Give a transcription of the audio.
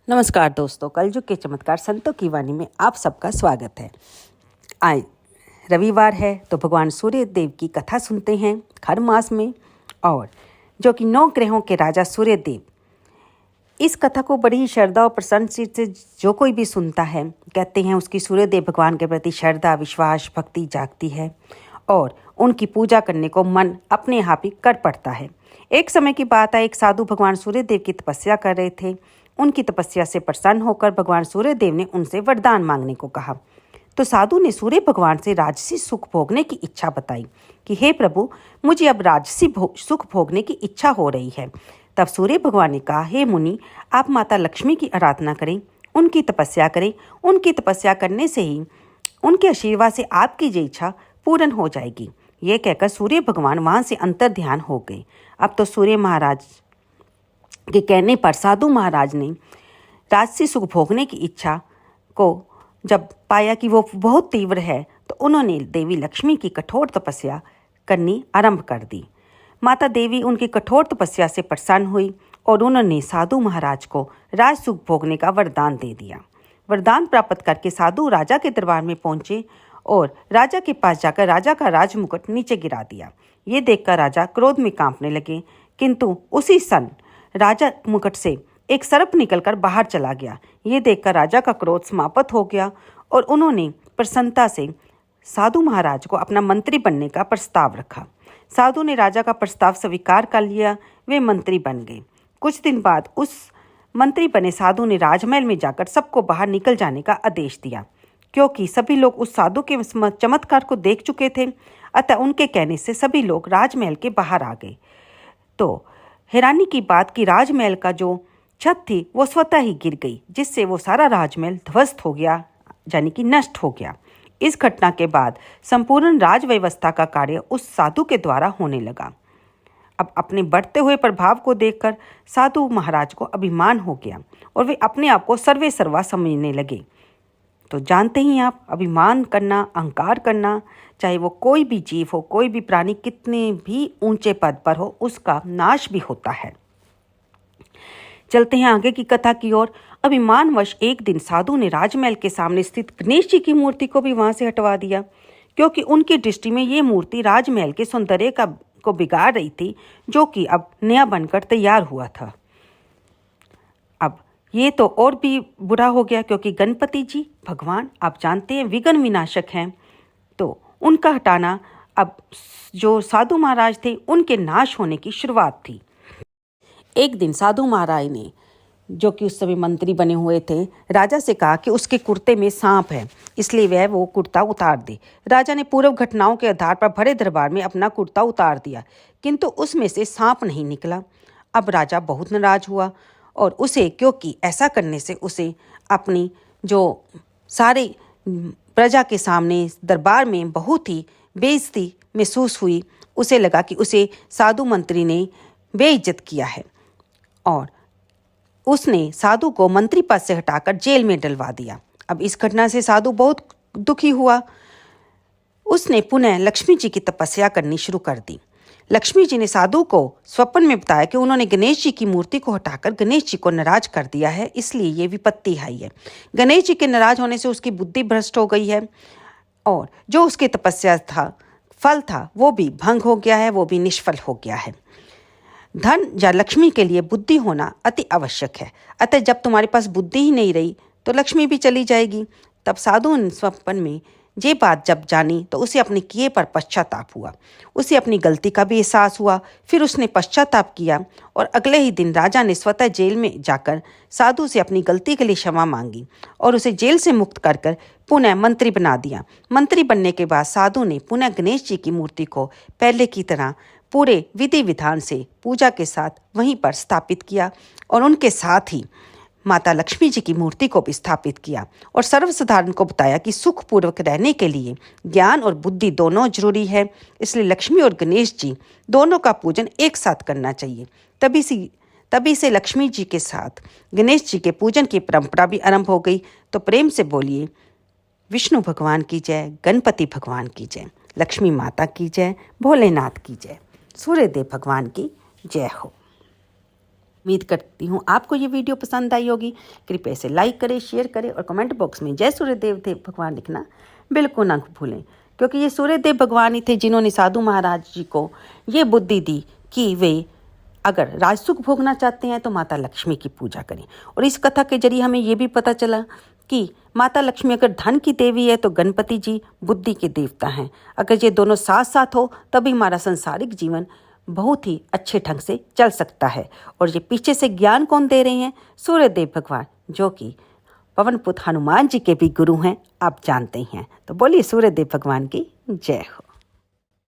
नमस्कार दोस्तों, कलयुग के चमत्कार संतों की वाणी में आप सबका स्वागत है। आज रविवार है तो भगवान सूर्य देव की कथा सुनते हैं हर मास में, और जो कि 9 ग्रहों के राजा सूर्य देव। इस कथा को बड़ी ही श्रद्धा और प्रसन्न चित्त से जो कोई भी सुनता है, कहते हैं उसकी सूर्य देव भगवान के प्रति श्रद्धा, विश्वास, भक्ति जागती है और उनकी पूजा करने को मन अपने आप ही कर पड़ता है। एक समय की बात है, एक साधु भगवान सूर्य देव की तपस्या कर रहे थे। उनकी तपस्या से प्रसन्न होकर भगवान सूर्य देव ने उनसे वरदान मांगने को कहा। तो साधु ने सूर्य भगवान से राजसी सुख भोगने की इच्छा बताई कि हे प्रभु, मुझे अब राजसी सुख भोगने की इच्छा हो रही है। तब सूर्य भगवान ने कहा, हे मुनि, आप माता लक्ष्मी की आराधना करें, उनकी तपस्या करें। उनकी तपस्या करने से ही उनके आशीर्वाद से आपकी ये इच्छा पूर्ण हो जाएगी। ये कहकर सूर्य भगवान वहाँ से अंतर ध्यान हो गए। अब तो सूर्य महाराज के कहने पर साधु महाराज ने राजसी सुख भोगने की इच्छा को जब पाया कि वो बहुत तीव्र है, तो उन्होंने देवी लक्ष्मी की कठोर तपस्या करनी आरंभ कर दी। माता देवी उनकी कठोर तपस्या से प्रसन्न हुई और उन्होंने साधु महाराज को राज सुख भोगने का वरदान दे दिया। वरदान प्राप्त करके साधु राजा के दरबार में पहुंचे और राजा के पास जाकर राजा का राजमुकुट नीचे गिरा दिया। ये देखकर राजा क्रोध में कांपने लगे, किंतु उसी क्षण राजा मुकुट से एक सर्प निकलकर बाहर चला गया। ये देखकर राजा का क्रोध समाप्त हो गया और उन्होंने प्रसन्नता से साधु महाराज को अपना मंत्री बनने का प्रस्ताव रखा। साधु ने राजा का प्रस्ताव स्वीकार कर लिया। वे मंत्री बन गए। कुछ दिन बाद उस मंत्री बने साधु ने राजमहल में जाकर सबको बाहर निकल जाने का आदेश दिया, क्योंकि सभी लोग उस साधु के चमत्कार को देख चुके थे। अतः उनके कहने से सभी लोग राजमहल के बाहर आ गए। तो हैरानी की बात कि राजमहल का जो छत थी वो स्वतः ही गिर गई, जिससे वो सारा राजमहल ध्वस्त हो गया, यानी कि नष्ट हो गया। इस घटना के बाद संपूर्ण राज व्यवस्था का कार्य उस साधु के द्वारा होने लगा। अब अपने बढ़ते हुए प्रभाव को देखकर साधु महाराज को अभिमान हो गया और वे अपने आप को सर्वे सर्वा समझने लगे। तो जानते ही आप, अभिमान करना, अहंकार करना, चाहे वो कोई भी जीव हो, कोई भी प्राणी कितने भी ऊंचे पद पर हो, उसका नाश भी होता है। चलते हैं आगे की कथा की ओर। अभिमानवश एक दिन साधु ने राजमहल के सामने स्थित गणेश जी की मूर्ति को भी वहां से हटवा दिया, क्योंकि उनकी दृष्टि में ये मूर्ति राजमहल के सौंदर्य को बिगाड़ रही थी, जो कि अब नया बनकर तैयार हुआ था। अब ये तो और भी बुरा हो गया, क्योंकि गणपति जी भगवान आप जानते हैं विघ्न विनाशक हैं। तो उनका हटाना अब जो साधु महाराज थे उनके नाश होने की शुरुआत थी। एक दिन साधु महाराज ने, जो कि उस समय मंत्री बने हुए थे, राजा से कहा कि उसके कुर्ते में सांप है, इसलिए वह वो कुर्ता उतार दे। राजा ने पूर्व घटनाओं के आधार पर भरे दरबार में अपना कुर्ता उतार दिया, किंतु उसमें से सांप नहीं निकला। अब राजा बहुत नाराज हुआ और उसे, क्योंकि ऐसा करने से उसे अपनी जो सारे प्रजा के सामने दरबार में बहुत ही बेइज्जती महसूस हुई। उसे लगा कि उसे साधु मंत्री ने बेइज्जत किया है और उसने साधु को मंत्री पद से हटाकर जेल में डलवा दिया। अब इस घटना से साधु बहुत दुखी हुआ। उसने पुनः लक्ष्मी जी की तपस्या करनी शुरू कर दी। लक्ष्मी जी ने साधु को स्वप्न में बताया कि उन्होंने गणेश जी की मूर्ति को हटाकर गणेश जी को नाराज कर दिया है, इसलिए ये विपत्ति आई है। गणेश जी के नाराज होने से उसकी बुद्धि भ्रष्ट हो गई है और जो उसकी तपस्या था, फल था, वो भी भंग हो गया है, वो भी निष्फल हो गया है। धन या लक्ष्मी के लिए बुद्धि होना अति आवश्यक है। अतः जब तुम्हारे पास बुद्धि ही नहीं रही तो लक्ष्मी भी चली जाएगी। तब साधु ने स्वप्न में ये बात जब जानी तो उसे अपने किए पर पश्चाताप हुआ। उसे अपनी गलती का भी एहसास हुआ। फिर उसने पश्चाताप किया और अगले ही दिन राजा ने स्वतः जेल में जाकर साधु से अपनी गलती के लिए क्षमा मांगी और उसे जेल से मुक्त कर पुनः मंत्री बना दिया। मंत्री बनने के बाद साधु ने पुनः गणेश जी की मूर्ति को पहले की तरह पूरे विधि विधान से पूजा के साथ वहीं पर स्थापित किया और उनके साथ ही माता लक्ष्मी जी की मूर्ति को भी स्थापित किया और सर्वसाधारण को बताया कि सुखपूर्वक रहने के लिए ज्ञान और बुद्धि दोनों जरूरी है, इसलिए लक्ष्मी और गणेश जी दोनों का पूजन एक साथ करना चाहिए। तभी से लक्ष्मी जी के साथ गणेश जी के पूजन की परंपरा भी आरंभ हो गई। तो प्रेम से बोलिए, विष्णु भगवान की जय, गणपति भगवान की जय, लक्ष्मी माता की जय, भोलेनाथ की जय, सूर्यदेव भगवान की जय हो। उम्मीद करती हूँ आपको ये वीडियो पसंद आई होगी। कृपया इसे लाइक करें, शेयर करें और कमेंट बॉक्स में जय सूर्यदेव देव भगवान लिखना बिल्कुल ना भूलें, क्योंकि ये सूर्यदेव भगवान ही थे जिन्होंने साधु महाराज जी को ये बुद्धि दी कि वे अगर राजसुख भोगना चाहते हैं तो माता लक्ष्मी की पूजा करें। और इस कथा के जरिए हमें ये भी पता चला कि माता लक्ष्मी अगर धन की देवी है तो गणपति जी बुद्धि के देवता हैं। अगर ये दोनों साथ साथ हो तभी हमारा सांसारिक जीवन बहुत ही अच्छे ढंग से चल सकता है। और ये पीछे से ज्ञान कौन दे रहे हैं? सूर्यदेव भगवान, जो कि पवन पुत्र हनुमान जी के भी गुरु हैं, आप जानते ही हैं। तो बोलिए सूर्यदेव भगवान की जय हो।